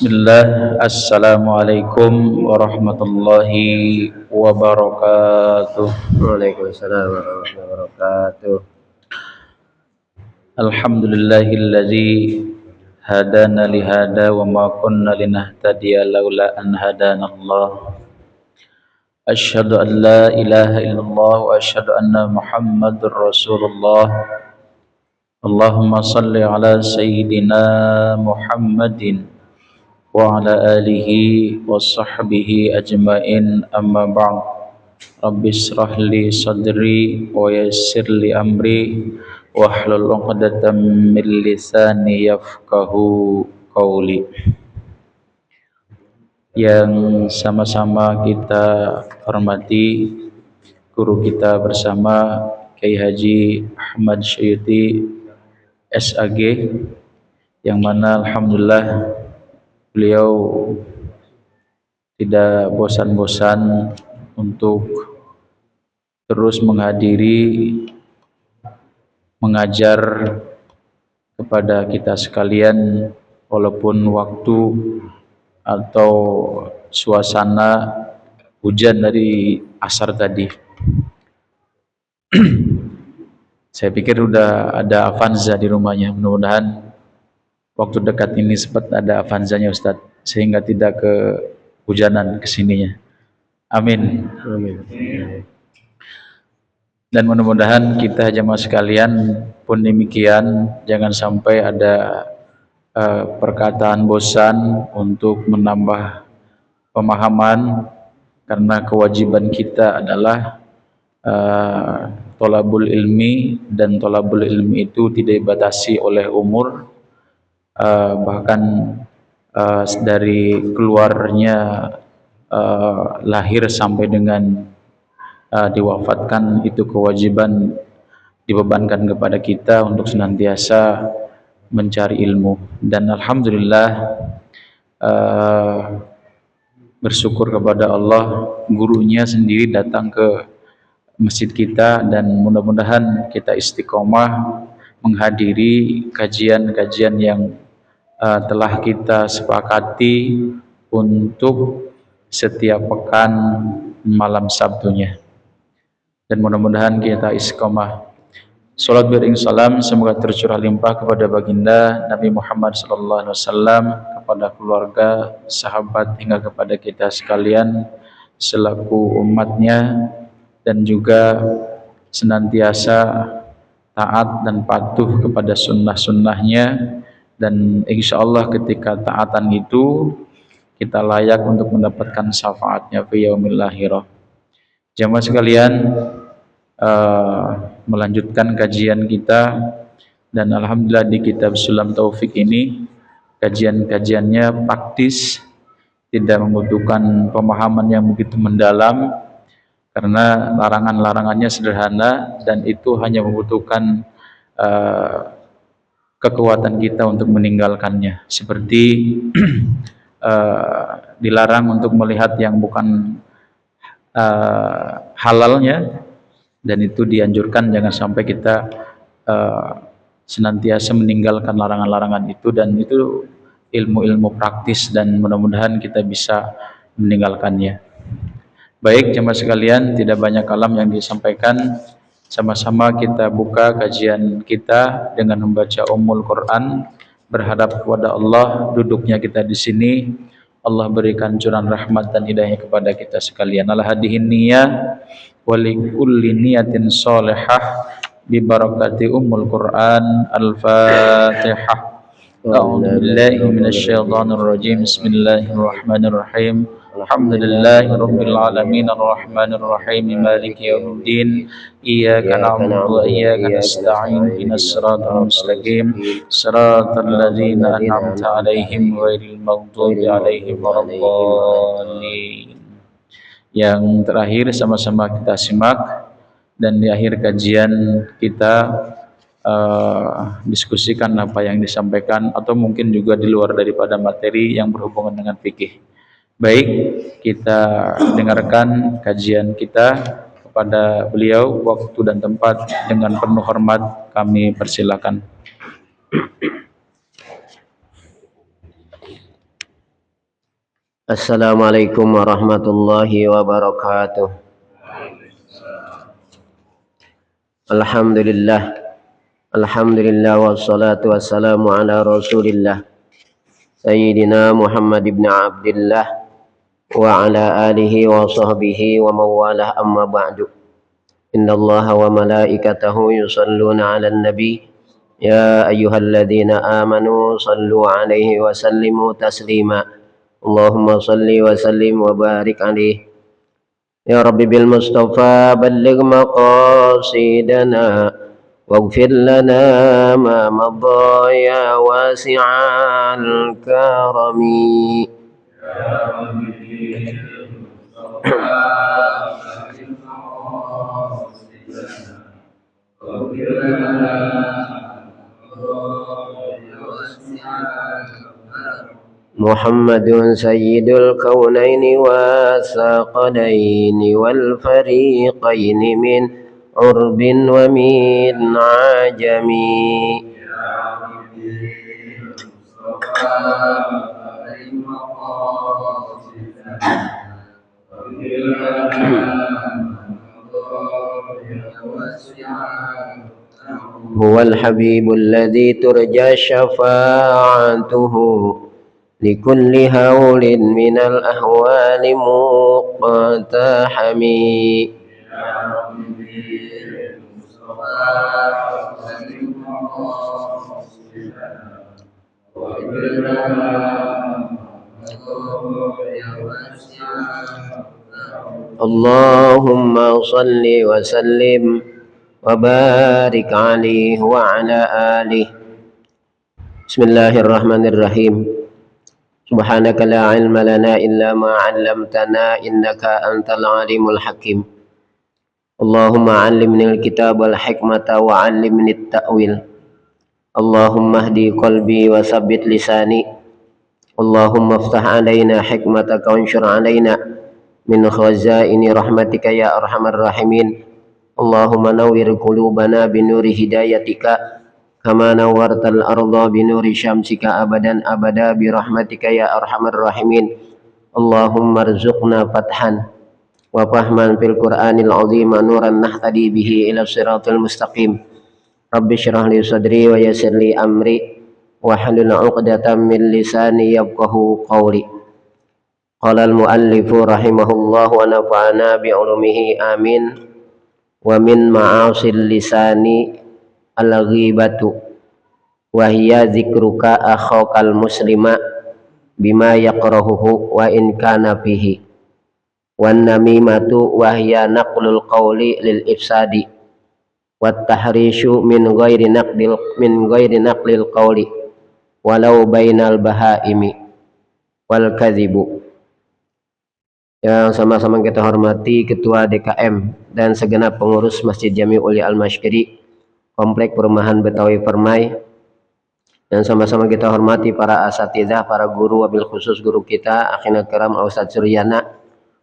Bismillah, Assalamualaikum warahmatullahi wabarakatuh. Waalaikumsalam warahmatullahi wabarakatuh. Alhamdulillahilladzi hadana lihada wa ma kunna linahtadiya laula an hadanallah. Asyhadu an la ilaha illallah wa asyhadu anna Muhammadur Rasulullah. Allahumma salli ala sayyidina Muhammadin wa ala alihi wa sahbihi ajmain, amma ba'd. Rabbi israh li sadri wa yassir li amri wahlul 'uqdatam min lisani yafqahu qawli. Yang sama-sama kita hormati guru kita bersama Kiai Haji Ahmad Syuuti SAG, yang mana alhamdulillah beliau tidak bosan-bosan untuk terus menghadiri, mengajar kepada kita sekalian, walaupun waktu atau suasana hujan dari asar tadi. Saya pikir udah ada Avanza di rumahnya, mudah-mudahan waktu dekat ini sempat ada Avanzanya Ustadz, sehingga tidak kehujanan kesininya. Amin. Amin. Dan mudah-mudahan kita jemaah sekalian pun demikian, jangan sampai ada perkataan bosan untuk menambah pemahaman, karena kewajiban kita adalah thalabul ilmi, dan thalabul ilmi itu tidak dibatasi oleh umur, bahkan dari keluarnya lahir sampai dengan diwafatkan, itu kewajiban dibebankan kepada kita untuk senantiasa mencari ilmu. Dan alhamdulillah bersyukur kepada Allah, gurunya sendiri datang ke masjid kita, dan mudah-mudahan kita istiqomah menghadiri kajian-kajian yang telah kita sepakati untuk setiap pekan malam Sabtunya. Dan mudah-mudahan kita istiqomah. Salat beriring salam semoga tercurah limpah kepada baginda Nabi Muhammad SAW, kepada keluarga, sahabat, hingga kepada kita sekalian selaku umatnya, dan juga senantiasa taat dan patuh kepada sunnah-sunnahnya. Dan insya Allah ketika taatan itu kita layak untuk mendapatkan syafaatnya fi yaumil akhirah. Jamaah sekalian, melanjutkan kajian kita, dan alhamdulillah di kitab Sulam Taufik ini kajian-kajiannya praktis, tidak membutuhkan pemahaman yang begitu mendalam, karena larangan-larangannya sederhana, dan itu hanya membutuhkan kekuatan kita untuk meninggalkannya. Seperti dilarang untuk melihat yang bukan halalnya, dan itu dianjurkan jangan sampai kita senantiasa meninggalkan larangan-larangan itu, dan itu ilmu-ilmu praktis, dan mudah-mudahan kita bisa meninggalkannya. Baik jemaah sekalian, tidak banyak kalam yang disampaikan, sama-sama kita buka kajian kita dengan membaca Ummul Quran, berharap kepada Allah duduknya kita di sini, Allah berikan curahan rahmat dan hidayah kepada kita sekalian. Al-hadihin niyah walikulli niyatin sholihah bi barakati Ummul Quran. Al-Fatihah. أعوذ بالله من الشيطان الرجيم بسم الله الرحمن الرحيم الحمد لله رب العالمين الرحمن الرحيم مالك يوم الدين إياك نعبد وإياك نستعين اهدنا الصراط المستقيم صراط الذين أنعمت عليهم غير المغضوب عليهم ولا الضالين. Yang terakhir sama-sama kita simak dan di akhir kajian kita diskusikan apa yang disampaikan atau mungkin juga di luar daripada materi yang berhubungan dengan fikih. Baik, kita dengarkan kajian kita kepada beliau. Waktu dan tempat dengan penuh hormat kami persilakan. Assalamualaikum warahmatullahi wabarakatuh. Alhamdulillah wassalatu wassalamu ala rasulillah Sayyidina Muhammad ibn Abdillah wa ala alihi wa sahbihi wa mawalah amma ba'du. Inna allaha wa malaikatahu yusalluna ala nabi ya ayyuhalladzina amanu sallu alaihi wa sallimu taslima. Allahumma salli wa sallim wa barik alaihi. Ya Rabbi bil Mustafa balligh maqasidana waghfir lana ma madha ya wasi'al karami. Ya Rabbi bil Mustafa balligh maqasidana waghfir lana محمد سيد الكونين والثقلين والفريقين من عرب ومن عجم. هو الحبيب الذي ترجى شفاعته لكل هول من الأهوال مقتحم. اللهم صل وسلم وبارك عليه وعلى آله. بسم الله الرحمن الرحيم. Subhanaka la ilma lana illa ma 'allamtana innaka antal alimul hakim. Allahumma 'allimni al-kitab wal hikmata wa 'allimni at-ta'wil. Allahumma hdi qalbi wa sabbit lisani. Allahumma iftah 'alaina hikmataka wa anshur 'alaina min khazaini rahmatika ya arhamar rahimin. Allahumma nawwir qulubana bi nuri hidayatika kama nawwartal arda bi nuri syamsika abadan abada bi rahmatika ya arhamar rahimin. Allahumma rzuqna fathan wa fahman fil qur'anil azim nuran nahtadi bihi ila siratal mustaqim. Rabbi shrah li sadri wa yassir li amri wa hlul 'uqdatam min lisani yafqahu qawli. Qala al muallifu rahimahullah wa nafa'ana bi ulumihi amin. Wa min ma'asil lisani al-ghibatu wa hiya zikruka akhakal muslima bima yakrahuhu wa in kana fihi. Wan namimatu wa hiya naqlul qawli lil ifsadi wat tahrishu min ghairi naqlil qawli walau bainal bahaimi wal kadhibu. Yang sama-sama kita hormati Ketua DKM dan segenap pengurus Masjid Jami Uli Al-Mashkiri Komplek Perumahan Betawi Permai, dan sama-sama kita hormati para asatidzah, para guru, wabil khusus guru kita Akhina Kiram Ustadz Suryana,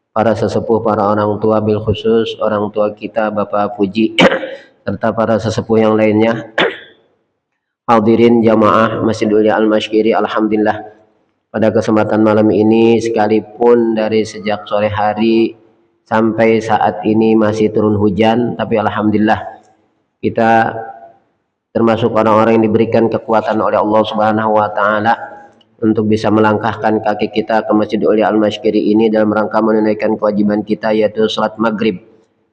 para sesepuh, para orang tua, bil khusus orang tua kita Bapak Puji serta para sesepuh yang lainnya. Hadirin jamaah Masjid Uli Al-Mashkiri, alhamdulillah pada kesempatan malam ini sekalipun dari sejak sore hari sampai saat ini masih turun hujan, tapi alhamdulillah kita termasuk orang-orang yang diberikan kekuatan oleh Allah Subhanahu wa taala untuk bisa melangkahkan kaki kita ke Masjid Uli Al-Mashkiri ini dalam rangka menunaikan kewajiban kita, yaitu salat maghrib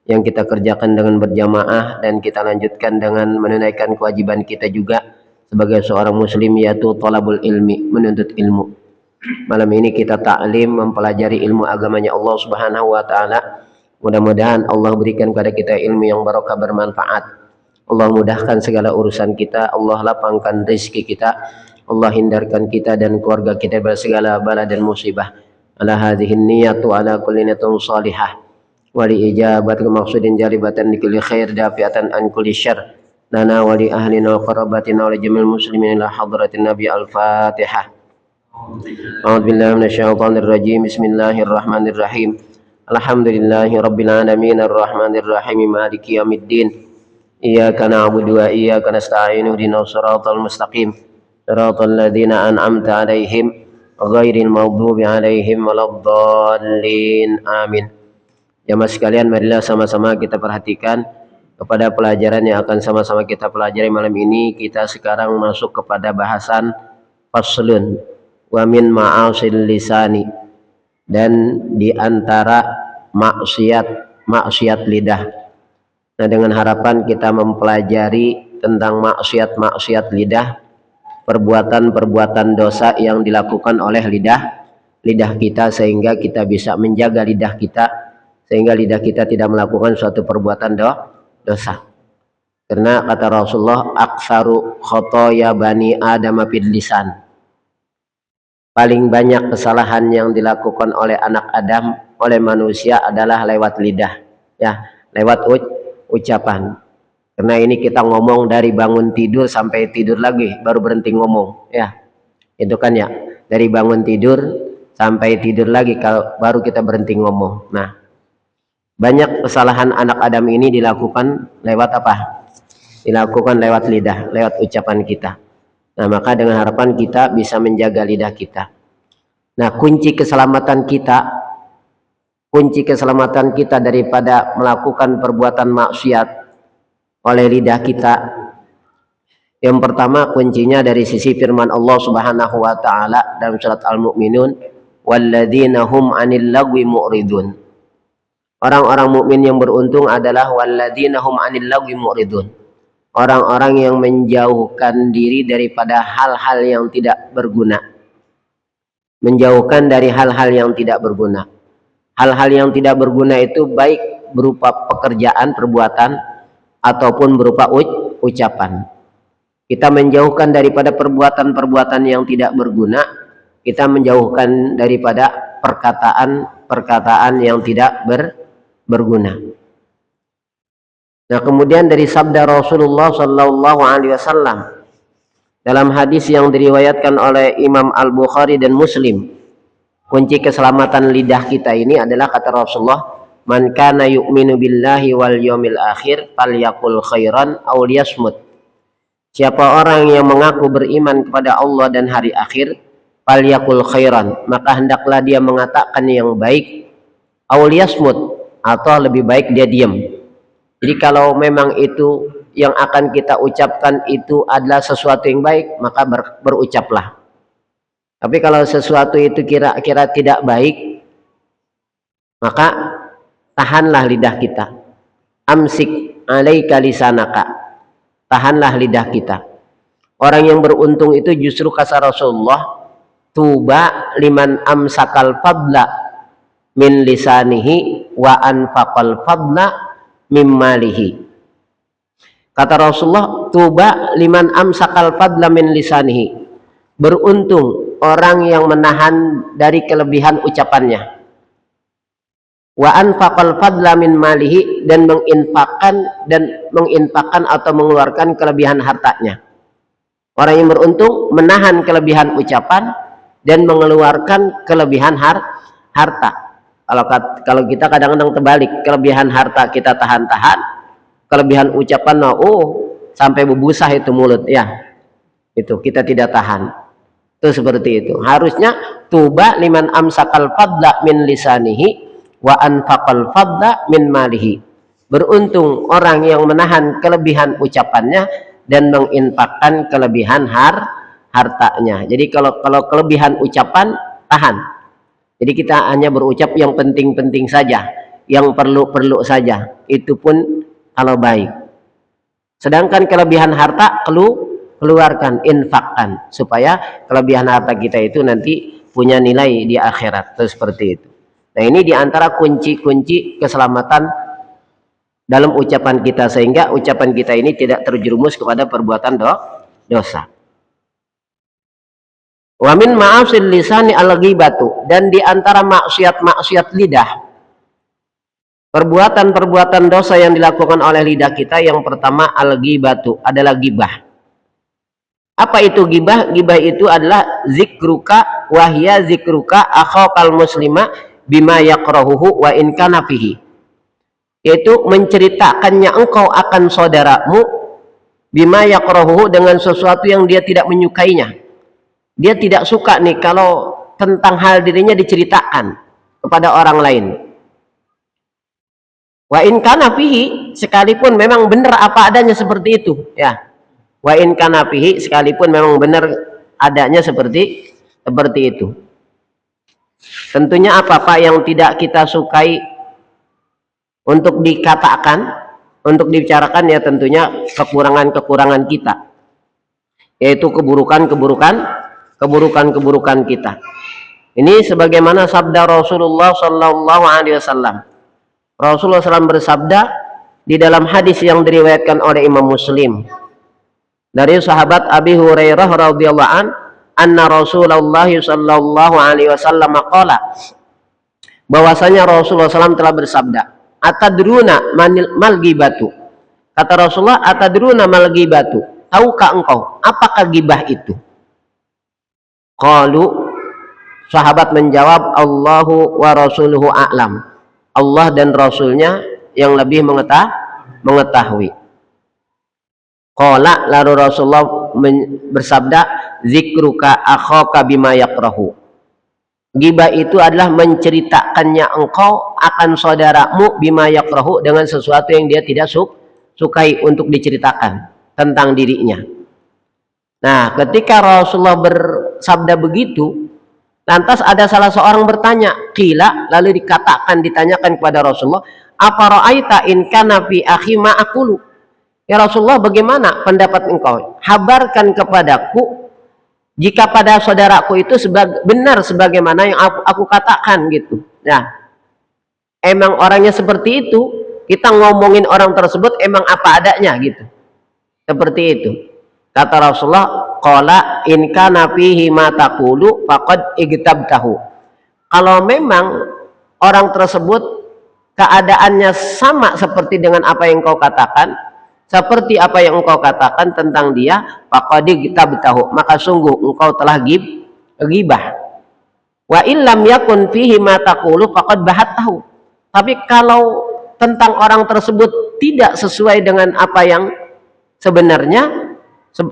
yang kita kerjakan dengan berjamaah, dan kita lanjutkan dengan menunaikan kewajiban kita juga sebagai seorang muslim, yaitu thalabul ilmi, menuntut ilmu. Malam ini kita ta'lim, mempelajari ilmu agamanya Allah Subhanahu wa taala. Mudah-mudahan Allah berikan kepada kita ilmu yang barokah, bermanfaat. Allah mudahkan segala urusan kita, Allah lapangkan rezeki kita, Allah hindarkan kita dan keluarga kita dari segala bala dan musibah. Ala hadhihi niyatu ala kulli niyatin salihah wa li ijabat maqsudin jalibatan li kulli khair dafiatan an kulli syarr lana wa li ahlina wa qarabatina wa li jamil muslimin ila hadratin nabi. Al-Fatihah. A'udzu billahi minasyaitonir rajim. Bismillahirrahmanirrahim. Alhamdulillahi rabbil alamin arrahmanir rahim maliki yaumiddin. Iyyaka na'budu wa iyyaka nasta'in ihdinas siratal mustaqim siratal ladzina an'amta 'alaihim ghairil maghdubi 'alaihim waladdallin. Amin. Jamaah sekalian, marilah sama-sama kita perhatikan kepada pelajaran yang akan sama-sama kita pelajari malam ini. Kita sekarang masuk kepada bahasan faslun wa min ma'asil lisani, dan di antara maksiat lidah. Nah, dengan harapan kita mempelajari tentang maksiat lidah, perbuatan-perbuatan dosa yang dilakukan oleh lidah kita, sehingga kita bisa menjaga lidah kita, sehingga lidah kita tidak melakukan suatu perbuatan dosa. Karena kata Rasulullah, aksaru khotoya bani adam fil lisan, paling banyak kesalahan yang dilakukan oleh anak Adam, oleh manusia adalah lewat lidah, ya, lewat ucapan. Karena ini kita ngomong dari bangun tidur sampai tidur lagi baru berhenti ngomong, ya. Itu kan ya, dari bangun tidur sampai tidur lagi baru kita berhenti ngomong. Nah, banyak kesalahan anak Adam ini dilakukan lewat apa? Dilakukan lewat lidah, lewat ucapan kita. Nah, maka dengan harapan kita bisa menjaga lidah kita. Nah, kunci keselamatan kita daripada melakukan perbuatan maksiat oleh lidah kita, yang pertama kuncinya dari sisi firman Allah Subhanahu wa taala dalam surat Al-Mu'minun, walladzina hum 'anil lagwi mu'ridun. Orang-orang mukmin yang beruntung adalah walladzina hum 'anil lagwi mu'ridun. Orang-orang yang menjauhkan diri daripada hal-hal yang tidak berguna. Menjauhkan dari hal-hal yang tidak berguna. Hal-hal yang tidak berguna itu baik berupa pekerjaan, perbuatan, ataupun berupa ucapan. Kita menjauhkan daripada perbuatan-perbuatan yang tidak berguna. Kita menjauhkan daripada perkataan yang tidak berguna. Nah, kemudian dari sabda Rasulullah Sallallahu Alaihi Wasallam dalam hadis yang diriwayatkan oleh Imam Al-Bukhari dan Muslim, kunci keselamatan lidah kita ini adalah kata Rasulullah, man kana yu'minu billahi wal yawmil akhir falyaqul khairan aw liyasmut. Siapa orang yang mengaku beriman kepada Allah dan hari akhir, falyaqul khairan, maka hendaklah dia mengatakan yang baik, aw liyasmut, atau lebih baik dia diam. Jadi kalau memang itu yang akan kita ucapkan itu adalah sesuatu yang baik, maka berucaplah. Tapi kalau sesuatu itu kira-kira tidak baik, maka tahanlah lidah kita. Amsik alaika lisanaka, tahanlah lidah kita. Orang yang beruntung itu justru kata Rasulullah, tuba liman amsakal fadla min lisanihi wa anfaqal fadla mimmalihi. Kata Rasulullah, tuba liman amsakal fadla min lisanihi, beruntung orang yang menahan dari kelebihan ucapannya, wa anfaqal fadla min malihi, dan menginfakkan atau mengeluarkan kelebihan hartanya. Orang yang beruntung menahan kelebihan ucapan dan mengeluarkan kelebihan harta. Kalau kita kadang-kadang terbalik, kelebihan harta kita tahan-tahan, kelebihan ucapan sampai bebusah itu mulut, ya, itu kita tidak tahan. Itu seperti itu. Harusnya tuba liman amsakal fadla min lisanihi wa anfaqal fadla min malihi. Beruntung orang yang menahan kelebihan ucapannya dan menginfakkan kelebihan hartanya. Jadi kalau kelebihan ucapan tahan. Jadi kita hanya berucap yang penting-penting saja, yang perlu-perlu saja. Itu pun kalau baik. Sedangkan kelebihan harta keluarkan, infakkan, supaya kelebihan harta kita itu nanti punya nilai di akhirat. Terus seperti itu. Nah, ini diantara kunci-kunci keselamatan dalam ucapan kita, sehingga ucapan kita ini tidak terjerumus kepada perbuatan dosa. Wa min ma'asil lisani al-ghibatu, dan diantara maksiat-maksiat lidah, perbuatan-perbuatan dosa yang dilakukan oleh lidah kita, yang pertama al-ghibatu adalah ghibah. Apa itu ghibah? Ghibah itu adalah zikruka wahya zikruka akhakal muslima bima yakrahuhu wa in kana fihi, yaitu menceritakannya engkau akan saudaramu bima yakrahuhu, dengan sesuatu yang dia tidak menyukainya. Dia tidak suka nih kalau tentang hal dirinya diceritakan kepada orang lain. Wa in kana fihi, sekalipun memang benar apa adanya seperti itu, ya. Wa in kana fihi, sekalipun memang benar adanya seperti itu. Tentunya apa-apa yang tidak kita sukai untuk dikatakan, untuk dibicarakan, ya tentunya kekurangan-kekurangan kita, yaitu keburukan-keburukan kita. Ini sebagaimana sabda Rasulullah Sallallahu Alaihi Wasallam. Rasulullah SAW bersabda di dalam hadis yang diriwayatkan oleh Imam Muslim dari sahabat Abi Hurairah radhiyallahu an, anna Rasulullah Sallallahu Alaihi Wasallam qala, bahwasanya Rasulullah SAW telah bersabda, atadruna mal ghibatu, kata Rasulullah, atadruna mal ghibatu, tahukah engkau apakah ghibah itu? Qalu, sahabat menjawab, Allahu wa rasuluhu a'lam, Allah dan Rasulnya yang lebih mengetahui. Qala, lalu Rasulullah bersabda, zikruka akhaka bima yakrahu. Ghibah itu adalah menceritakannya engkau akan saudaramu bima yakrahu, dengan sesuatu yang dia tidak sukai untuk diceritakan tentang dirinya. Nah, ketika Rasulullah bersabda begitu, lantas ada salah seorang bertanya, qila, lalu ditanyakan kepada Rasulullah, apa ra'aita in kana fi akhi ma aqulu? Ya Rasulullah, bagaimana pendapat engkau? Habarkan kepadaku jika pada saudaraku itu benar sebagaimana yang aku katakan, gitu. Nah, emang orangnya seperti itu, kita ngomongin orang tersebut emang apa adanya, gitu. Seperti itu. Kata Rasulullah, qala in kana fihi ma taqulu faqad igtabtahu. Kalau memang orang tersebut keadaannya sama seperti dengan apa yang kau katakan, seperti apa yang engkau katakan tentang dia, faqad igtabtahu, maka sungguh engkau telah ghibah. Wa illam yakun fihi ma taqulu faqad bahattahu. Tapi kalau tentang orang tersebut tidak sesuai dengan apa yang sebenarnya,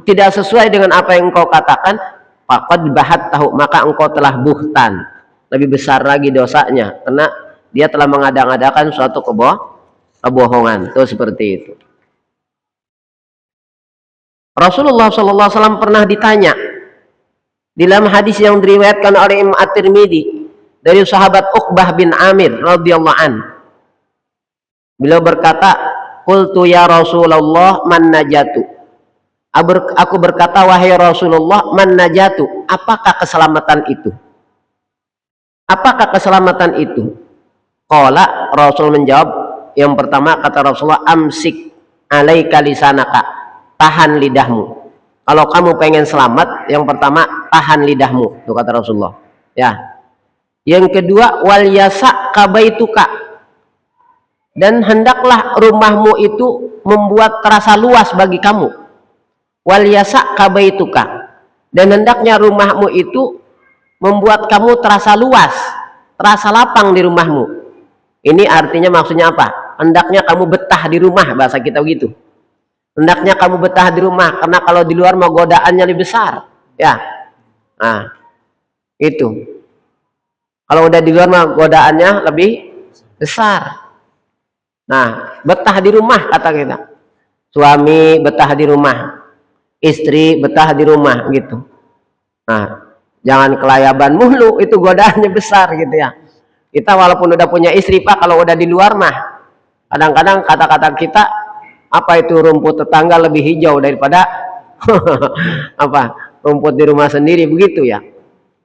tidak sesuai dengan apa yang engkau katakan, faqad bahattahu, maka engkau telah buhtan, lebih besar lagi dosanya, karena dia telah mengada-ngadakan suatu kebohongan. Itu seperti itu. Rasulullah SAW pernah ditanya dalam hadis yang diriwayatkan oleh Imam At-Tirmidzi dari sahabat Uqbah bin Amir radhiyallahu an. Beliau berkata, qultu ya Rasulullah man najatu. Aku berkata, wahai Rasulullah, man najatu, apakah keselamatan itu? Apakah keselamatan itu? Qala, Rasul menjawab, yang pertama kata Rasulullah, amsik alaika lisanaka, tahan lidahmu. Kalau kamu pengen selamat, yang pertama tahan lidahmu, itu kata Rasulullah. Ya. Yang kedua, wal yasa kabaituka, dan hendaklah rumahmu itu membuat terasa luas bagi kamu. Wal yasa kabaituka, dan hendaknya rumahmu itu membuat kamu terasa luas, terasa lapang di rumahmu. Ini artinya maksudnya apa? Hendaknya kamu betah di rumah, bahasa kita begitu. Hendaknya kamu betah di rumah, karena kalau di luar mau godaannya lebih besar, ya. Nah, itu. Kalau udah di luar mau godaannya lebih besar. Nah, betah di rumah kata kita. Suami betah di rumah, istri betah di rumah, gitu. Nah, jangan kelayaban mulu, itu godaannya besar, gitu ya. Kita walaupun udah punya istri, Pak, kalau udah di luar mah kadang-kadang kata-kata kita, apa itu rumput tetangga lebih hijau daripada Apa, rumput di rumah sendiri, begitu ya.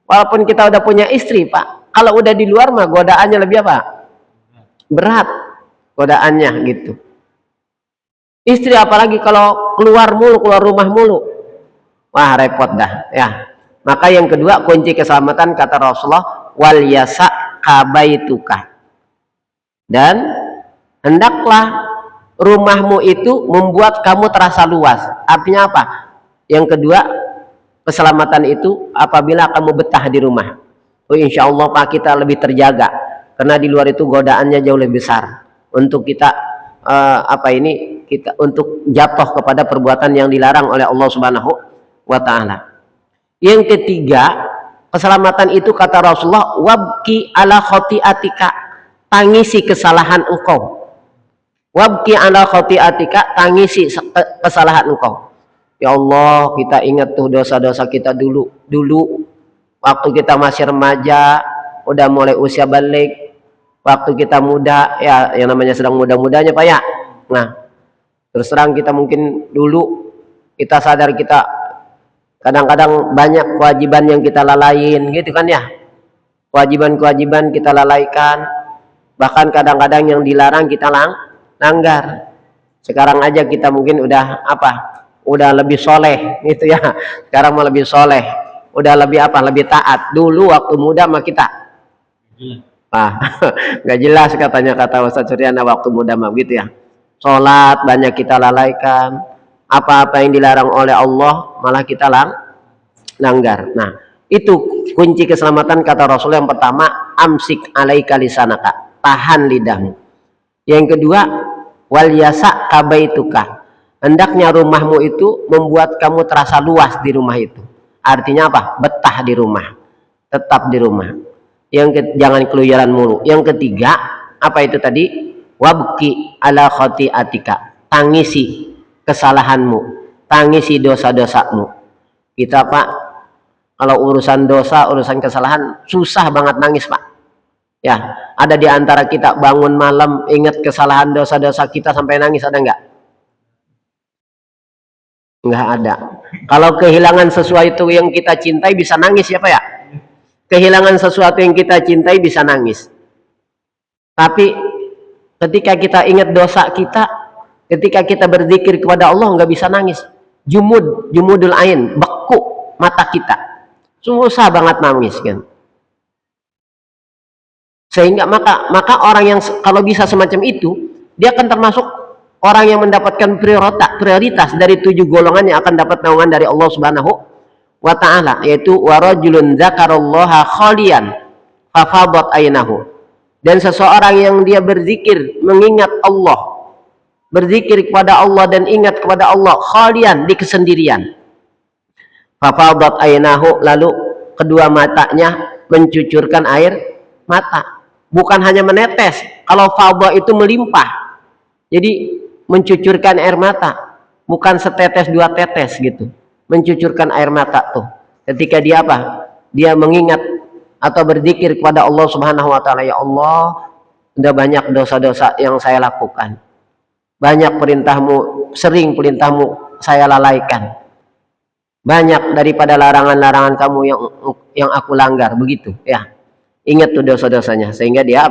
Walaupun kita udah punya istri, Pak, kalau udah di luar mah godaannya lebih apa? Berat godaannya gitu. Istri apalagi kalau keluar mulu, keluar rumah mulu, wah repot dah ya. Maka yang kedua, kunci keselamatan kata Rasulullah, wal yasa kabaituka, dan hendaklah rumahmu itu membuat kamu terasa luas. Artinya apa? Yang kedua, keselamatan itu apabila kamu betah di rumah. Oh, insya Allah Pak, kita lebih terjaga, karena di luar itu godaannya jauh lebih besar untuk kita kita untuk jatuh kepada perbuatan yang dilarang oleh Allah Subhanahu wa Ta'ala. Yang ketiga, keselamatan itu kata Rasulullah, wabki ala khotiatika, tangisi kesalahan engkau. Wabki ala khotiatika, tangisi kesalahan engkau. Ya Allah, kita ingat tuh dosa-dosa kita dulu waktu kita masih remaja, udah mulai usia balik, waktu kita muda, ya yang namanya sedang muda-mudanya Pak ya. Nah, terus terang kita mungkin dulu kita sadar kita kadang-kadang banyak kewajiban yang kita lalain gitu kan ya. Kewajiban-kewajiban kita lalaikan, bahkan kadang-kadang yang dilarang kita langgar. Sekarang aja kita mungkin udah udah lebih soleh gitu ya. Sekarang mau lebih soleh, udah lebih lebih taat. Dulu waktu muda mah kita nggak jelas katanya, kata Ustaz Suryana, waktu muda mah gitu ya. Sholat banyak kita lalaikan, apa-apa yang dilarang oleh Allah malah kita langgar. Nah, itu kunci keselamatan kata Rasul. Yang pertama, amsik alaika lisanaka, tahan lidahmu. Yang kedua, wal yasa kabaituka, hendaknya rumahmu itu membuat kamu terasa luas di rumah itu. Artinya apa? Betah di rumah, tetap di rumah. Jangan keluyuran mulu. Yang ketiga, apa itu tadi? Wabki ala khotiatika, tangisi kesalahanmu, tangisi dosa-dosamu. Kita Pak, kalau urusan dosa, urusan kesalahan, susah banget nangis Pak ya. Ada di antara kita bangun malam ingat kesalahan dosa-dosa kita sampai nangis, ada nggak? Nggak ada. Kalau kehilangan sesuatu yang kita cintai bisa nangis ya Pak ya. Kehilangan sesuatu yang kita cintai bisa nangis. Tapi ketika kita ingat dosa kita, ketika kita berzikir kepada Allah, nggak bisa nangis. Jumudul ain, beku mata kita, susah banget nangis kan. Sehingga maka orang yang kalau bisa semacam itu, dia akan termasuk orang yang mendapatkan prioritas dari 7 golongan yang akan dapat naungan dari Allah Subhanahu wa Ta'ala, yaitu warajulun dzakarallaha khalian fafadat ainahu, dan seseorang yang dia berzikir, mengingat Allah, berzikir kepada Allah dan ingat kepada Allah khalian, di kesendirian, fafadat ainahu, lalu kedua matanya mencucurkan air mata. Bukan hanya menetes, kalau fadha itu melimpah, jadi mencucurkan air mata, bukan setetes 2 tetes gitu, mencucurkan air mata tuh ketika dia dia mengingat atau berzikir kepada Allah Subhanahu wa Ta'ala. Ya Allah, udah banyak dosa-dosa yang saya lakukan, banyak perintahmu, sering perintahmu saya lalaikan, banyak daripada larangan-larangan kamu yang aku langgar, begitu ya. Ingat tuh dosa-dosanya, sehingga dia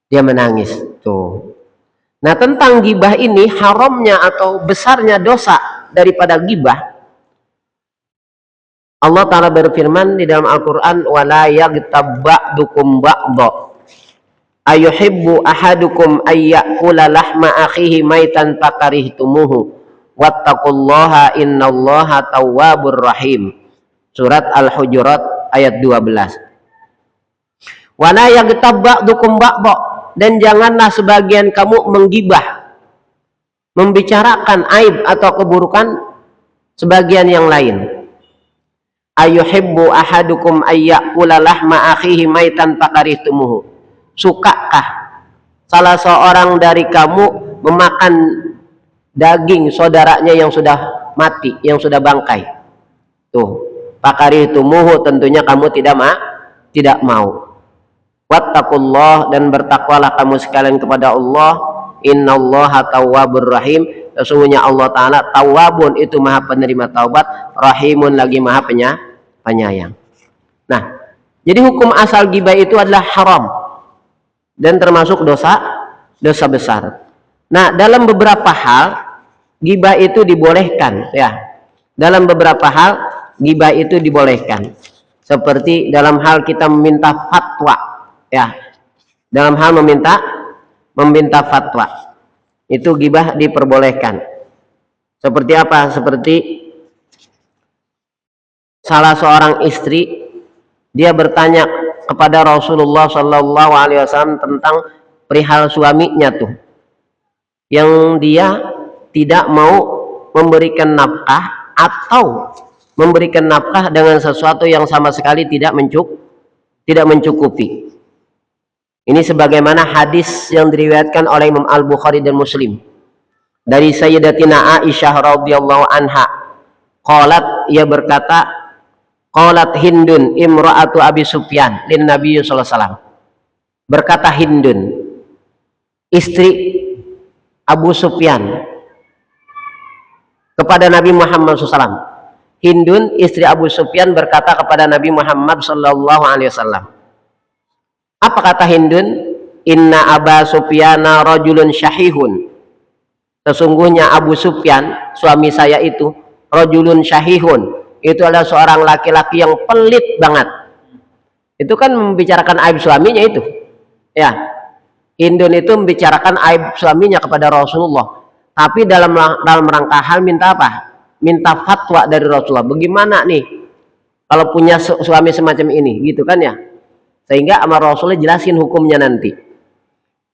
dia menangis tuh. Nah, tentang gibah ini, haramnya atau besarnya dosa daripada gibah, Allah Ta'ala berfirman di dalam Al-Quran, wala yaghtab ba'dukum ba'dha ayuhibbu ahadukum ayyakula lahma akhihi maitan fakarihtumuhu wattaqullaha innallaha tawwabur rahim. Surat Al-Hujurat ayat 12. Wala yaghtab ba'dukum ba'dha, dan janganlah sebagian kamu menggibah, membicarakan aib atau keburukan sebagian yang lain. Ayuhibbu ahadukum ayyakula lahma akhihi maitan fakarihtumuhu, sukakah salah seorang dari kamu memakan daging saudaranya yang sudah mati, yang sudah bangkai? Tuh, fakarihtumuhu, tentunya kamu tidak mau. Wattaqullah, dan bertakwalah kamu sekalian kepada Allah. Innallaha tawwabur rahim, Sesungguhnya Allah Ta'ala Tawwabun, itu maha penerima taubat, Rahimun, lagi maha penyayang. Nah, jadi hukum asal ghibah itu adalah haram dan termasuk dosa besar. Nah, dalam beberapa hal ghibah itu dibolehkan, ya. Dalam beberapa hal ghibah itu dibolehkan. Seperti dalam hal kita meminta fatwa, ya. Dalam hal meminta fatwa, itu ghibah diperbolehkan. Seperti apa? Seperti salah seorang istri, dia bertanya kepada Rasulullah Shallallahu Alaihi Wasallam tentang perihal suaminya tuh, yang dia tidak mau memberikan nafkah atau memberikan nafkah dengan sesuatu yang sama sekali tidak mencukupi. Ini sebagaimana hadis yang diriwayatkan oleh Imam Al-Bukhari dan Muslim dari Sayyidatina Aisyah radhiyallahu anha. Qalat, ia berkata, qalat Hindun imra'atu Abi Sufyan lin Nabi sallallahu alaihi wasallam. Berkata Hindun, istri Abu Sufyan, kepada Nabi Muhammad SAW. Hindun, istri Abu Sufyan, berkata kepada Nabi Muhammad SAW. Apa kata Hindun? Inna Aba Sufyana rajulun syahihun. Sesungguhnya Abu Sufyan, suami saya itu, rajulun syahihun, itu adalah seorang laki-laki yang pelit banget. Itu kan membicarakan aib suaminya itu, ya. Hindun itu membicarakan aib suaminya kepada Rasulullah, tapi dalam rangka hal minta apa? Minta fatwa dari Rasulullah. Bagaimana nih kalau punya suami semacam ini, gitu kan ya? Sehingga sama Rasulullah jelasin hukumnya nanti.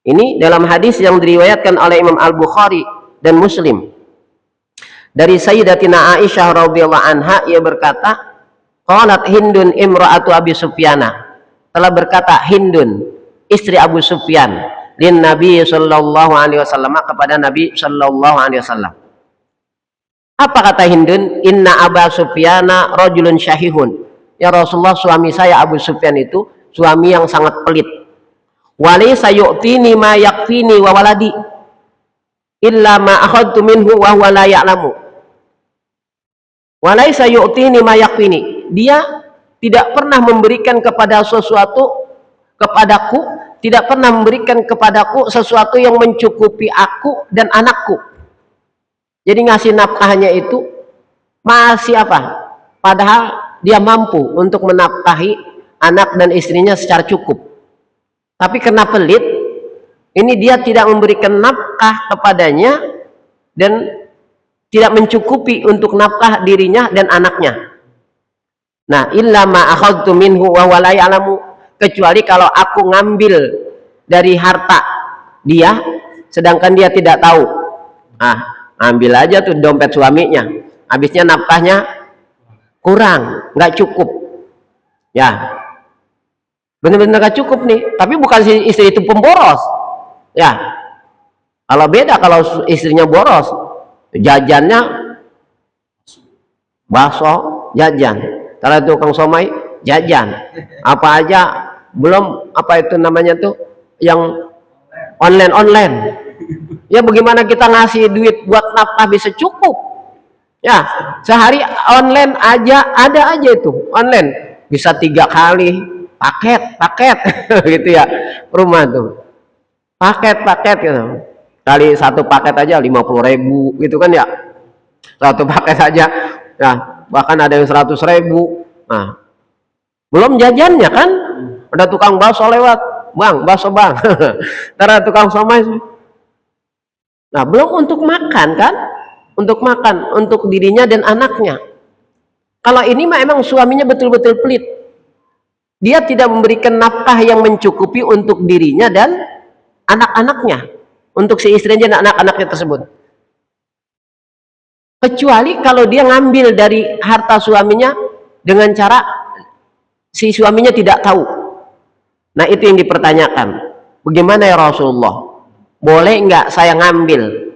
Ini dalam hadis yang diriwayatkan oleh Imam Al-Bukhari dan Muslim dari Sayyidatina Aisyah radhiyallahu anha, ia berkata, qalat Hindun imra'atu Abi Sufyana, telah berkata Hindun, istri Abu Sufyan, lin Nabi sallallahu alaihi wasallam, kepada Nabi sallallahu alaihi wasallam. Apa kata Hindun? Inna Aba Sufyana rajulun syahihun. Ya Rasulullah, suami saya Abu Sufyan itu suami yang sangat pelit. Walaysa yu'tini ma yakfini wa waladi illa ma akhadtu minhu wa huwa la ya'lamu. Walaysa yu'tini ma yakfini. Dia tidak pernah memberikan kepada sesuatu kepadaku, tidak pernah memberikan kepadaku sesuatu yang mencukupi aku dan anakku. Jadi ngasih nafkahnya itu masih apa? Padahal dia mampu untuk menafkahi anak dan istrinya secara cukup. Tapi karena pelit, ini dia tidak memberikan nafkah kepadanya dan tidak mencukupi untuk nafkah dirinya dan anaknya. Nah, illa ma akhadtu minhu wa huwa la ya'lamu, kecuali kalau aku ngambil dari harta dia sedangkan dia tidak tahu. Ambil aja tuh dompet suaminya, habisnya nafkahnya kurang, nggak cukup, ya, benar-benar nggak cukup nih. Tapi bukan si istri itu pemboros, ya. Kalau beda, kalau istrinya boros, jajannya bakso jajan, kalau tukang somai jajan, apa aja, belum apa itu namanya tuh yang online. Ya bagaimana kita ngasih duit buat nafkah bisa cukup? Ya, sehari online aja ada aja itu online bisa 3 kali paket gitu ya, rumah tuh paket gitu. Kali satu paket aja 50.000 gitu kan ya, satu paket aja ya, bahkan ada yang 100.000. Nah, belum jajannya kan, ada tukang bakso lewat, bang bakso bang, ntar tukang somai. Nah, belum untuk makan kan, untuk makan untuk dirinya dan anaknya. Kalau ini mah emang suaminya betul-betul pelit, dia tidak memberikan nafkah yang mencukupi untuk dirinya dan anak-anaknya, untuk si istrinya dan anak-anaknya tersebut. Kecuali kalau dia ngambil dari harta suaminya dengan cara si suaminya tidak tahu. Nah, itu yang dipertanyakan. Bagaimana ya Rasulullah? Boleh nggak saya ngambil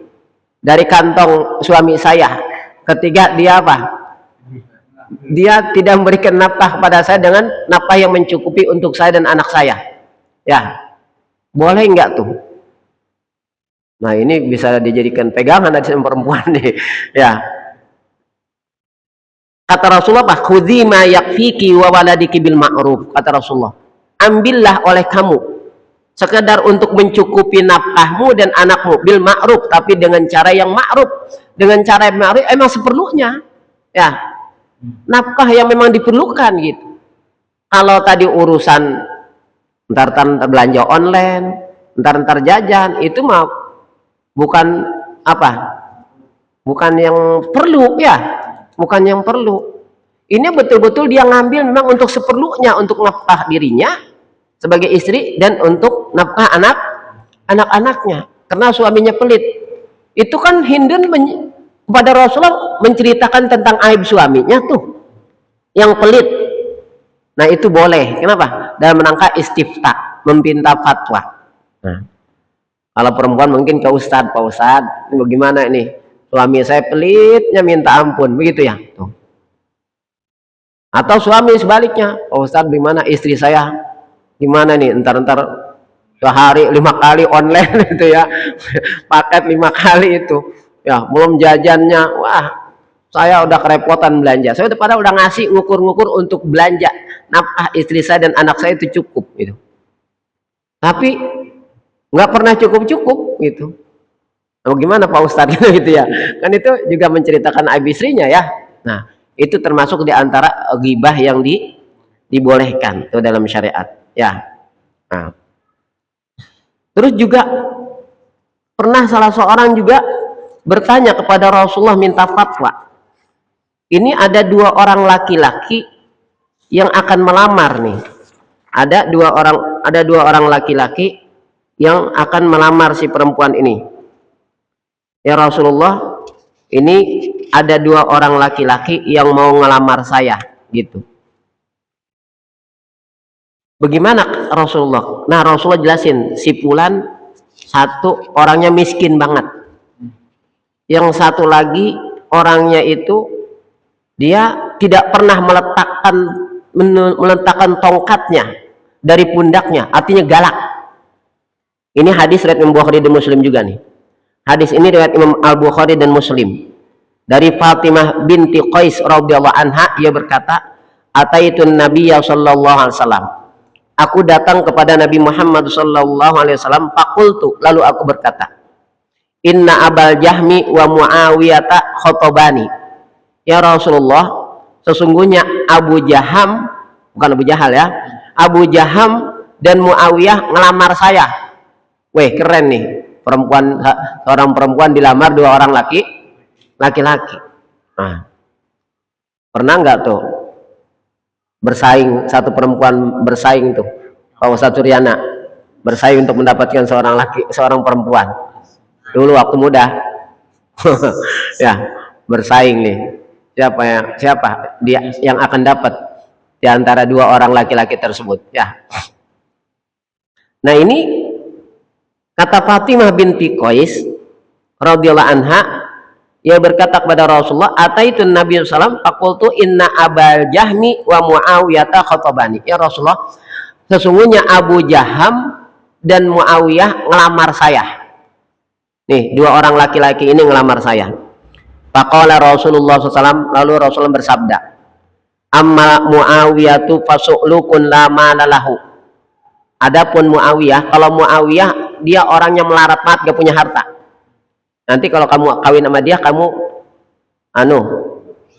dari kantong suami saya ketika dia apa? Dia tidak memberikan nafkah kepada saya dengan nafkah yang mencukupi untuk saya dan anak saya. Ya, boleh nggak tuh? Nah, ini bisa dijadikan pegangan dari perempuan nih. Ya. Kata Rasulullah, "Khudzi ma yakfiki wa waladiki bil ma'ruf." Kata Rasulullah, ambillah oleh kamu sekedar untuk mencukupi nafkahmu dan anakmu bil ma'ruf, tapi dengan cara yang ma'ruf. Dengan cara yang ma'ruf emang seperlunya. Ya. Nafkah yang memang diperlukan gitu. Kalau tadi urusan ntar belanja online, ntar jajan, itu mah bukan apa? Bukan yang perlu ya, bukan yang perlu. Ini betul-betul dia ngambil memang untuk seperlunya, untuk nafkah dirinya sebagai istri dan untuk nafkah anak-anaknya. Karena suaminya pelit. Itu kan Hindun kepada Rasulullah menceritakan tentang aib suaminya tuh yang pelit. Nah, itu boleh. Kenapa? Dalam rangka istifta, meminta fatwa. Nah, kalau perempuan mungkin ke Ustadz, Pak Ustadz, ini bagaimana ini? Suami saya pelitnya minta ampun, begitu ya? Tuh. Atau suami sebaliknya, Pak Ustadz, bagaimana istri saya? Gimana nih? Entar sehari 5 kali online itu ya, paket 5 kali itu. Ya, belum jajannya, wah, saya udah kerepotan belanja. Saya padahal udah ngasih ngukur-ngukur untuk belanja nafkah istri saya dan anak saya itu cukup gitu. Tapi nggak pernah cukup gitu. Nah, gimana Pak Ustadz gitu ya? Kan itu juga menceritakan aib istrinya ya. Nah, itu termasuk di antara ghibah yang dibolehkan itu dalam syariat ya. Nah. Terus juga pernah salah seorang juga bertanya kepada Rasulullah minta fatwa. Ini ada 2 orang laki-laki yang akan melamar nih. Ada dua orang laki-laki yang akan melamar si perempuan ini. Ya Rasulullah, ini ada 2 orang laki-laki yang mau ngelamar saya gitu. Bagaimana Rasulullah? Nah, Rasulullah jelasin, si fulan satu orangnya miskin banget. Yang satu lagi orangnya itu dia tidak pernah meletakkan tongkatnya dari pundaknya, artinya galak. Ini hadis riwayat Imam Bukhari dan Muslim juga nih. Hadis ini riwayat Imam Al-Bukhari dan Muslim. Dari Fatimah binti Qais radhiyallahu anha, ia berkata, "Ataitun Nabiyya sallallahu alaihi wasallam." Aku datang kepada Nabi Muhammad sallallahu alaihi wasallam, faqultu, lalu aku berkata, "Inna Abal Jahmi wa Muawiyata khotobani." Ya Rasulullah, sesungguhnya Abu Jaham, bukan Abu Jahal ya, Abu Jaham dan Muawiyah ngelamar saya. Weh, keren nih, seorang perempuan dilamar 2 orang laki-laki. Nah, pernah nggak tuh bersaing, satu perempuan bersaing tuh, Pak Ustadz Suryana bersaing untuk mendapatkan seorang perempuan dulu waktu muda. Ya, bersaing nih, siapa dia yang akan dapat di antara 2 orang laki-laki tersebut ya. Nah, ini kata Fatimah binti Qais radhiyallahu anha, ia berkata kepada Rasulullah, "Ataitun Nabi sallallahu alaihi wasallam faqultu inna Abal Jahmi wa Muawiyata khatabani." Ya Rasulullah, sesungguhnya Abu Jaham dan Muawiyah ngelamar saya. Nih, 2 orang laki-laki ini ngelamar saya. Faqala Rasulullah SAW, lalu Rasulullah bersabda, "Amma Muawiyatu fasu'lukun la malalahu." Adapun Muawiyah, kalau Muawiyah dia orangnya melarat banget, gak punya harta. Nanti kalau kamu kawin sama dia, kamu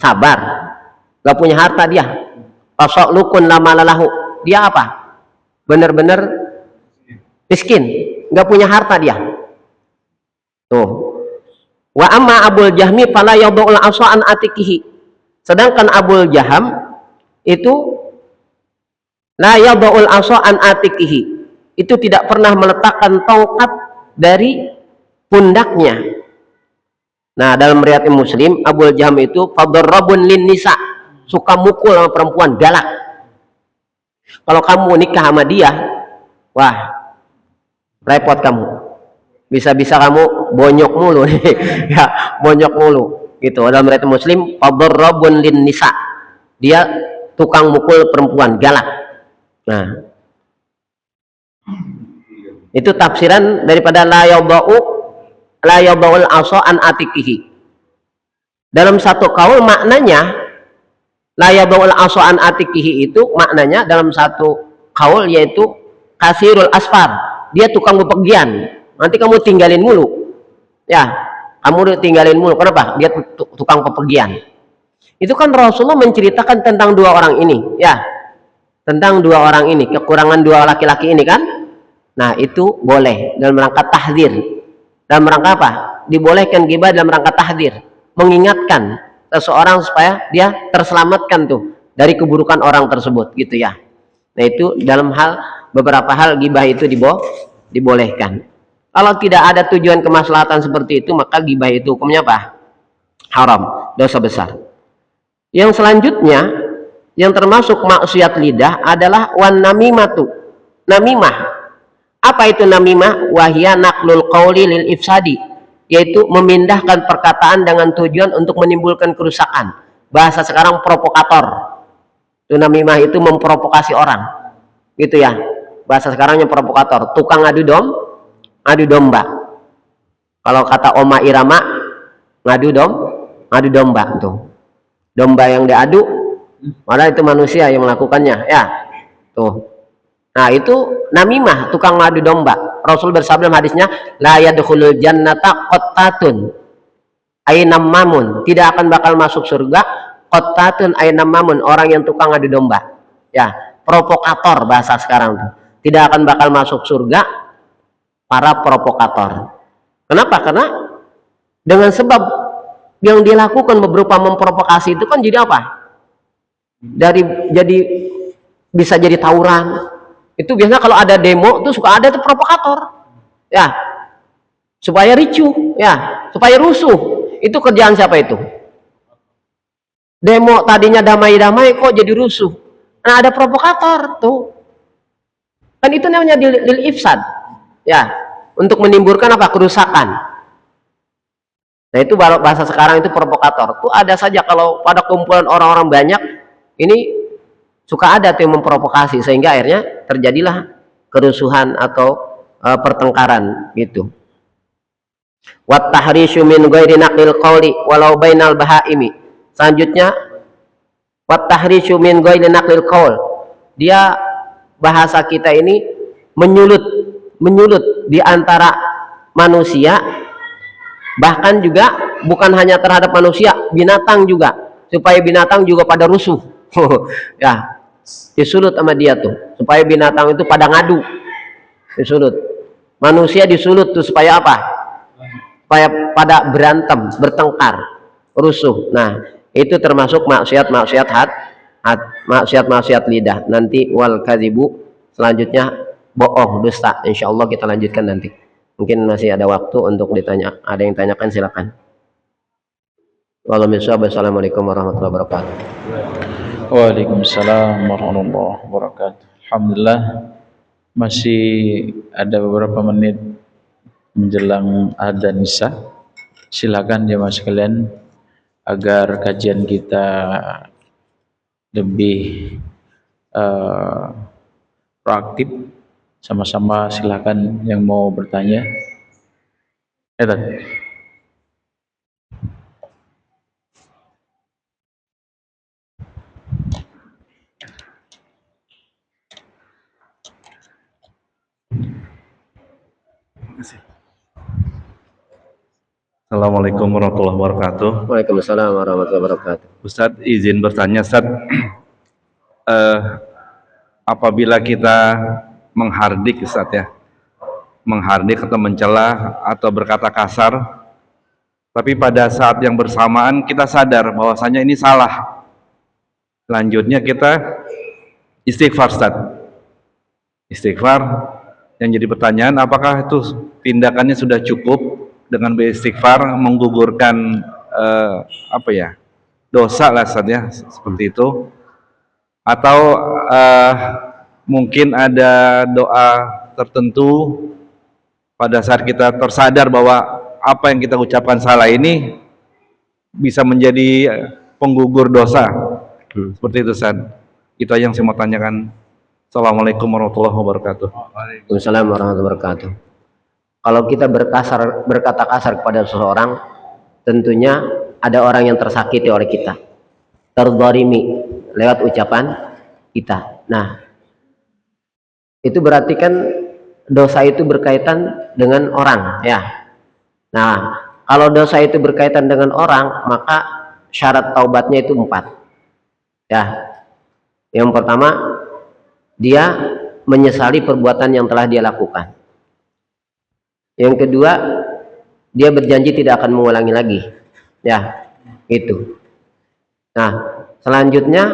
sabar, gak punya harta dia. Fasu'lukun la malalahu, dia apa? Bener-bener miskin, gak punya harta dia. Tuh. Wa amma Abul Jahmi fala yadul aswa'an atikihi. Sedangkan Abul Jaham itu la yadul aswa'an atikihi. Itu tidak pernah meletakkan tongkat dari pundaknya. Nah, dalam riwayat Muslim, Abul Jaham itu fadarrabun lin nisa, suka mukul sama perempuan, galak. Kalau kamu nikah sama dia, wah, repot kamu. Bisa-bisa kamu bonyok mulu nih. Ya, bonyok mulu gitu. Dalam riwayat Muslim, fadarrabun lin nisa, dia tukang mukul perempuan, galak. Nah, itu tafsiran daripada la yadau la yadul asa an atikihi. Dalam satu kaul maknanya la yadul asa an atikihi itu maknanya dalam satu kaul yaitu kasirul asfar, dia tukang bepergian, nanti kamu tinggalin mulu ya, kamu tinggalin mulu. Kenapa? Dia tukang bepergian. Itu kan Rasulullah menceritakan tentang dua orang ini ya, tentang dua orang ini, kekurangan dua laki-laki ini kan. Nah itu boleh dalam rangka tahdzir. Dalam rangka apa? Dibolehkan ghibah dalam rangka tahdzir, mengingatkan seseorang supaya dia terselamatkan tuh dari keburukan orang tersebut gitu ya. Nah itu dalam hal beberapa hal ghibah itu dibolehkan. Kalau tidak ada tujuan kemaslahatan seperti itu, maka ghibah itu hukumnya apa? Haram, dosa besar. Yang selanjutnya yang termasuk maksiat lidah adalah wan namimatu, namimah. Apa itu namimah? Wahya naqlul qauli lil ifsadi, yaitu memindahkan perkataan dengan tujuan untuk menimbulkan kerusakan. Bahasa sekarang provokator. Itu namimah, itu memprovokasi orang. Gitu ya. Bahasa sekarangnya provokator, tukang adu domba. Kalau kata Oma Irama, ngadu domba tuh. Domba yang diadu, padahal itu manusia yang melakukannya, ya. Tuh. Nah itu namimah, tukang ngadu domba. Rasul bersabda dalam hadisnya, la yadkhulul jannata qattatun ainam mamun, tidak akan bakal masuk surga qattatun ainam mamun, orang yang tukang ngadu domba ya, provokator bahasa sekarang tuh. Tidak akan bakal masuk surga para provokator. Kenapa? Karena dengan sebab yang dilakukan berupa memprovokasi itu kan jadi apa? Jadi bisa jadi tawuran. Itu biasanya kalau ada demo tuh suka ada tuh provokator ya, supaya ricuh ya, supaya rusuh. Itu kerjaan siapa itu? Demo tadinya damai-damai kok jadi rusuh. Nah ada provokator tuh kan, itu namanya lil ifsad ya, untuk menimbulkan apa? Kerusakan. Nah itu bahasa sekarang itu provokator tuh ada saja. Kalau pada kumpulan orang-orang banyak ini suka ada tuh yang memprovokasi, sehingga akhirnya terjadilah kerusuhan atau pertengkaran gitu. Wat tahrisyu min ghairi naqlil qawli walau bainal bahaimi. Selanjutnya wat tahrisyu min ghairi naqlil qaul, dia bahasa kita ini menyulut di antara manusia, bahkan juga bukan hanya terhadap manusia, binatang juga, supaya binatang juga pada rusuh ya, disulut sama dia tuh, supaya binatang itu pada ngadu, disulut. Manusia disulut tuh supaya apa? Supaya pada berantem, bertengkar, rusuh. Nah itu termasuk maksiat lidah. Nanti wal kadzibu, selanjutnya bohong, dusta. Insya Allah kita lanjutkan nanti. Mungkin masih ada waktu untuk ditanya. Ada yang tanyakan silakan. Wassalamualaikum warahmatullahi wabarakatuh. Waalaikumsalam warahmatullahi wabarakatuh. Alhamdulillah masih ada beberapa menit menjelang adzan Isya. Silakan jemaah sekalian, agar kajian kita lebih proaktif, sama-sama silakan yang mau bertanya. Assalamualaikum warahmatullahi wabarakatuh. Waalaikumsalam warahmatullahi wabarakatuh. Ustadz, izin bertanya, Ustadz, apabila kita menghardik, Ustadz ya, menghardik atau mencela atau berkata kasar, tapi pada saat yang bersamaan kita sadar bahwasanya ini salah, selanjutnya kita istighfar, Ustadz. Istighfar, yang jadi pertanyaan, apakah itu tindakannya sudah cukup dengan beristighfar menggugurkan dosa lah, Ustadz ya, seperti itu, atau mungkin ada doa tertentu pada saat kita tersadar bahwa apa yang kita ucapkan salah ini bisa menjadi penggugur dosa, seperti itu, Ustadz. Itu yang saya mau tanyakan. Assalamualaikum warahmatullahi wabarakatuh. Waalaikumsalam warahmatullahi wabarakatuh. Kalau kita berkata kasar kepada seseorang, tentunya ada orang yang tersakiti oleh kita, terzalimi lewat ucapan kita. Nah, itu berarti kan dosa itu berkaitan dengan orang, ya. Nah, kalau dosa itu berkaitan dengan orang, maka syarat taubatnya itu 4. Ya. Yang pertama, dia menyesali perbuatan yang telah dia lakukan. Yang kedua, dia berjanji tidak akan mengulangi lagi. Ya, itu. Nah, selanjutnya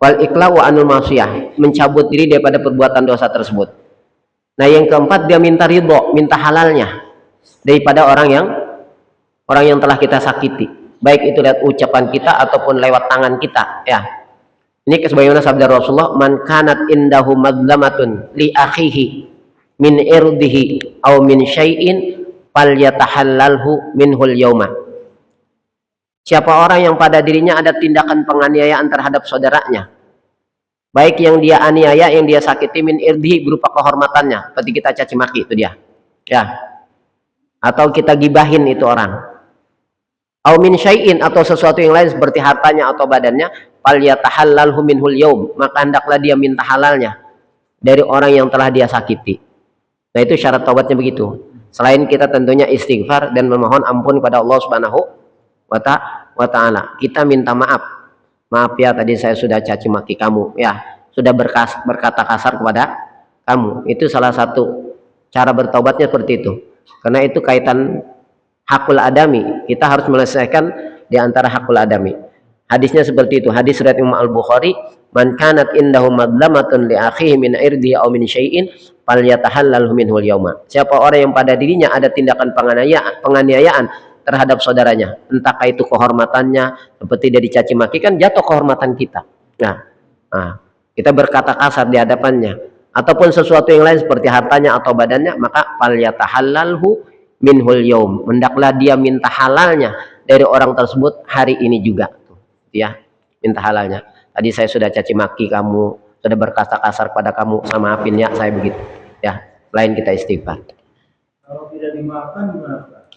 wal iqla'u anil ma'siyah, mencabut diri daripada perbuatan dosa tersebut. Nah, yang keempat, dia minta ridho, minta halalnya daripada orang yang telah kita sakiti, baik itu lewat ucapan kita ataupun lewat tangan kita, ya. Ini sebagaimana sabda Rasulullah, man kanat indahu madlamatun li akhihi min irdihi aw min syai'in falyatahallalhu minhul yauma. Siapa orang yang pada dirinya ada tindakan penganiayaan terhadap saudaranya, baik yang dia aniaya, yang dia sakiti, min irdihi berupa kehormatannya, seperti kita caci maki, itu dia, ya, atau kita gibahin itu orang, au min syai'in atau sesuatu yang lain seperti hartanya atau badannya, falyatahallalhu minhul yaum, maka hendaklah dia minta halalnya dari orang yang telah dia sakiti. Nah, itu syarat taubatnya begitu. Selain kita tentunya istighfar dan memohon ampun kepada Allah Subhanahu wa ta'ala, kita minta maaf. Maaf ya, tadi saya sudah caci maki kamu, ya, sudah berkata kasar kepada kamu. Itu salah satu cara bertaubatnya seperti itu. Karena itu kaitan hakul adami, kita harus menyelesaikan di antara hakul adami. Hadisnya seperti itu. Hadis riwayat Imam Al-Bukhari, man kanat indahu madlamatun li akhihi min irdihi aw min syai'in falyatahallalhu minhul yauma. Siapa orang yang pada dirinya ada tindakan penganiayaan terhadap saudaranya, entahkah itu kehormatannya, seperti dia dicaci maki, kan jatuh kehormatan kita. Nah, kita berkata kasar di hadapannya, ataupun sesuatu yang lain seperti hartanya atau badannya, maka falyatahallalhu minhul yaum, hendaklah dia minta halalnya dari orang tersebut hari ini juga, ya, minta halalnya. Tadi saya sudah caci maki kamu, sudah berkata kasar pada kamu, sama maafin ya, saya begitu, ya. Lain kita istighfar. Kalau tidak dimaafkan gimana?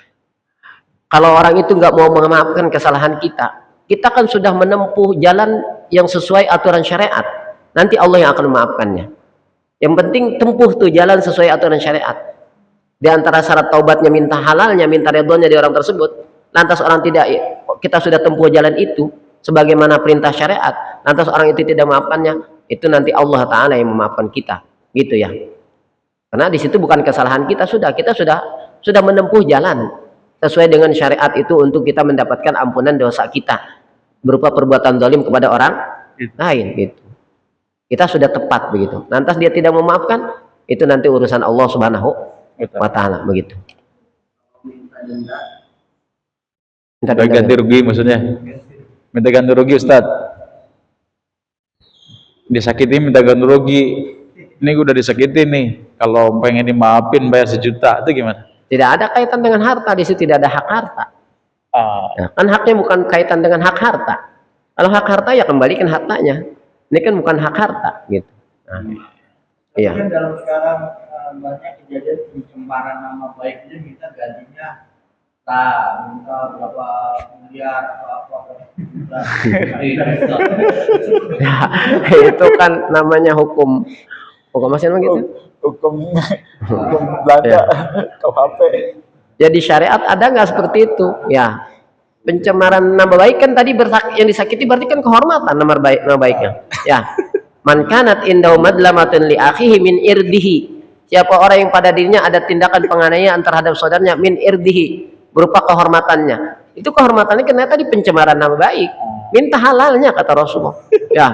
Kalau orang itu nggak mau memaafkan kesalahan kita, kita kan sudah menempuh jalan yang sesuai aturan syariat. Nanti Allah yang akan memaafkannya. Yang penting tempuh tuh jalan sesuai aturan syariat. Di antara syarat taubatnya minta halalnya, minta ridhonya dari orang tersebut. Lantas orang tidak, kita sudah tempuh jalan itu sebagaimana perintah syariat, lantas orang itu tidak memaafkannya, itu nanti Allah Ta'ala yang memaafkan kita, gitu ya. Karena di situ bukan kesalahan kita, kita sudah menempuh jalan sesuai dengan syariat itu untuk kita mendapatkan ampunan dosa kita berupa perbuatan zalim kepada orang lain, gitu. Kita sudah tepat begitu. Lantas dia tidak memaafkan, itu nanti urusan Allah Subhanahu wa Ta'ala, begitu. Minta ganti rugi maksudnya. Minta ganti rugi, Ustaz. Disakiti minta ganti rugi. Ini udah disakiti nih. Kalau pengen dimaafin bayar 1 juta, itu gimana? Tidak ada kaitan dengan harta, di situ tidak ada hak harta. Ya, kan haknya bukan kaitan dengan hak harta. Kalau hak harta ya kembalikan hartanya. Ini kan bukan hak harta, gitu. Nah, iya. Kan dalam sekarang banyak kejadian pencemaran nama baik, itu minta gantinya minta berapa miliar atau apa. Ya, itu kan namanya hukum masih gitu. Hukum Belanda, KUHP. Jadi syariat ada nggak seperti itu? Ya, pencemaran nama baik kan tadi yang disakiti berarti kan kehormatan nama baiknya. Ya, man kanat indahu madlamatun li akhihi min irdihi. Siapa orang yang pada dirinya ada tindakan penganiayaan terhadap saudaranya min irdihi berupa kehormatannya. Itu kehormatannya karena tadi pencemaran nama baik. Minta halalnya kata Rasulullah. Ya,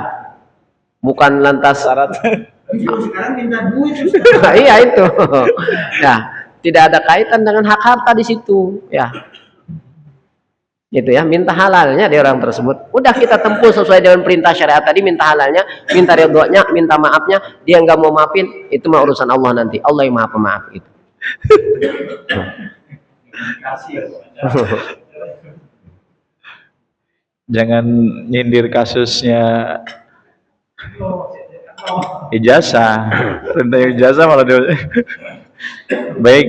bukan lantas syarat. Sekarang minta duit. Iya itu. Ya, tidak ada kaitan dengan hak harta di situ, ya. Gitu ya, minta halalnya dari orang tersebut. Udah kita tempuh sesuai dengan perintah syariat tadi, minta halalnya, minta ridhonya, minta maafnya. Dia nggak mau maafin, itu mah urusan Allah nanti. Allah yang Maha Pemaaf itu. Jangan nyindir kasusnya ijazah, rendah ijazah malah dia Baik.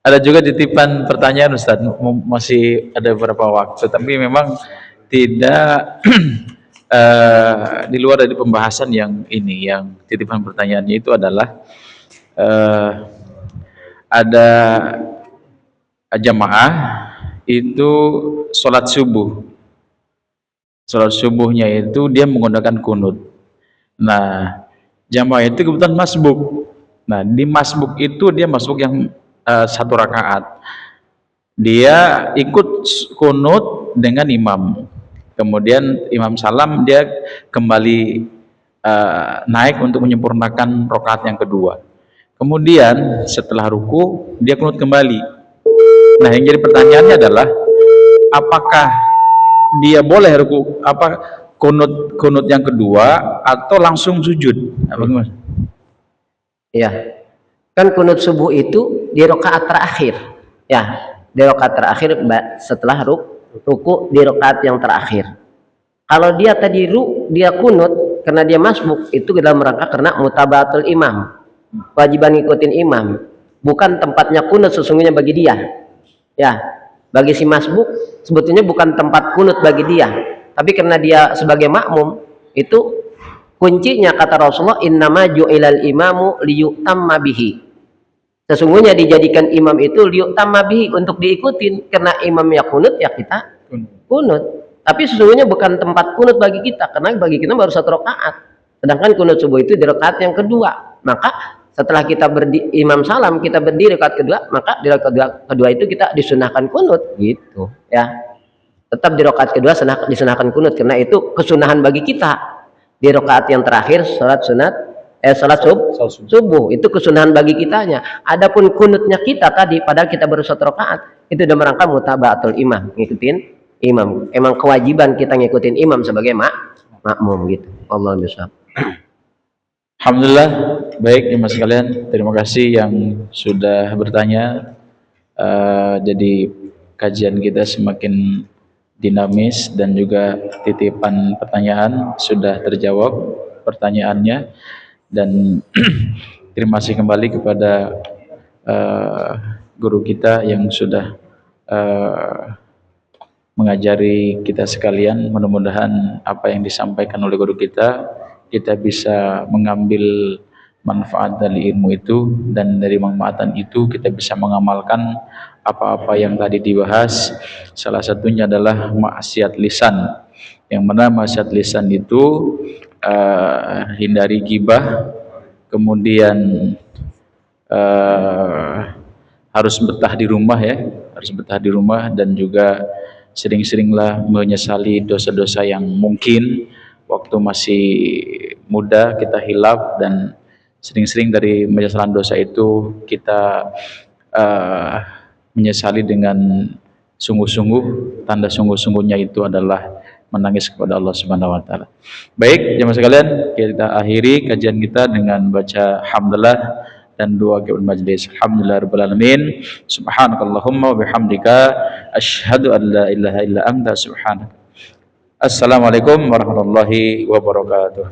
Ada juga titipan pertanyaan Ustaz, masih ada beberapa waktu, tapi memang tidak di luar dari pembahasan yang ini, yang titipan pertanyaannya itu adalah ada jamaah itu sholat subuh. Sholat subuhnya itu dia menggunakan kunut. Nah, jamaah itu kebetulan masbuk. Nah, di masbuk itu dia masbuk yang 1 rakaat. Dia ikut kunut dengan imam. Kemudian imam salam, dia kembali naik untuk menyempurnakan rakaat yang kedua. Kemudian setelah ruku dia kunut kembali. Nah, yang jadi pertanyaannya adalah apakah dia boleh ruku kunut yang kedua atau langsung sujud? Apa gimana? Ya, kan kunut subuh itu di rakaat terakhir. Ya, di rakaat terakhir setelah ruku di rakaat yang terakhir. Kalau dia tadi dia kunut karena dia masbuk, itu dalam rangka karena mutabaatul imam, kewajiban ngikutin imam, bukan tempatnya kunut sesungguhnya bagi dia. Ya, bagi si masbuk sebetulnya bukan tempat kunut bagi dia, tapi karena dia sebagai makmum, itu kuncinya kata Rasulullah, innama ju'ilal imamu liyutamma bihi. Sesungguhnya dijadikan imam itu liyutamma bihi, untuk diikutin. Karena imam ya kunut, ya kita kunut. Tapi sesungguhnya bukan tempat kunut bagi kita, karena bagi kita baru 1 rakaat. Sedangkan kunut subuh itu di rakaat yang kedua. Maka setelah kita imam salam, kita berdiri rakaat kedua, maka di rakaat kedua itu kita disunahkan kunut, gitu ya. Tetap di rakaat kedua disunahkan kunut, karena itu kesunahan bagi kita. Di rakaat yang terakhir salat subuh itu kesunahan bagi kitanya. Adapun kunutnya kita tadi, padahal kita baru 1 rakaat, itu dalam rangka mutabaatul imam, ngikutin imam. Emang kewajiban kita ngikutin imam sebagai makmum, gitu. Allah bisa. Alhamdulillah. Baik jemaah sekalian, terima kasih yang sudah bertanya. Jadi kajian kita semakin dinamis dan juga titipan pertanyaan sudah terjawab pertanyaannya, dan terima kasih kembali kepada guru kita yang sudah mengajari kita sekalian. Mudah-mudahan apa yang disampaikan oleh guru kita bisa mengambil manfaat dari ilmu itu, dan dari manfaatan itu kita bisa mengamalkan apa-apa yang tadi dibahas. Salah satunya adalah maksiat lisan, yang mana maksiat lisan itu hindari gibah, kemudian harus betah di rumah ya, harus betah di rumah, dan juga sering-seringlah menyesali dosa-dosa yang mungkin waktu masih muda kita hilaf, dan sering-sering dari penyesalan dosa itu kita menyesali dengan sungguh-sungguh. Tanda sungguh-sungguhnya itu adalah menangis kepada Allah Subhanahu wa taala. Baik, jemaah sekalian, kita akhiri kajian kita dengan baca hamdalah dan doa kifayah majlis. Alhamdulillahirabbil alamin. Subhanakallahumma wa bihamdika asyhadu an la ilaha illa anta subhanaka. Assalamualaikum warahmatullahi wabarakatuh.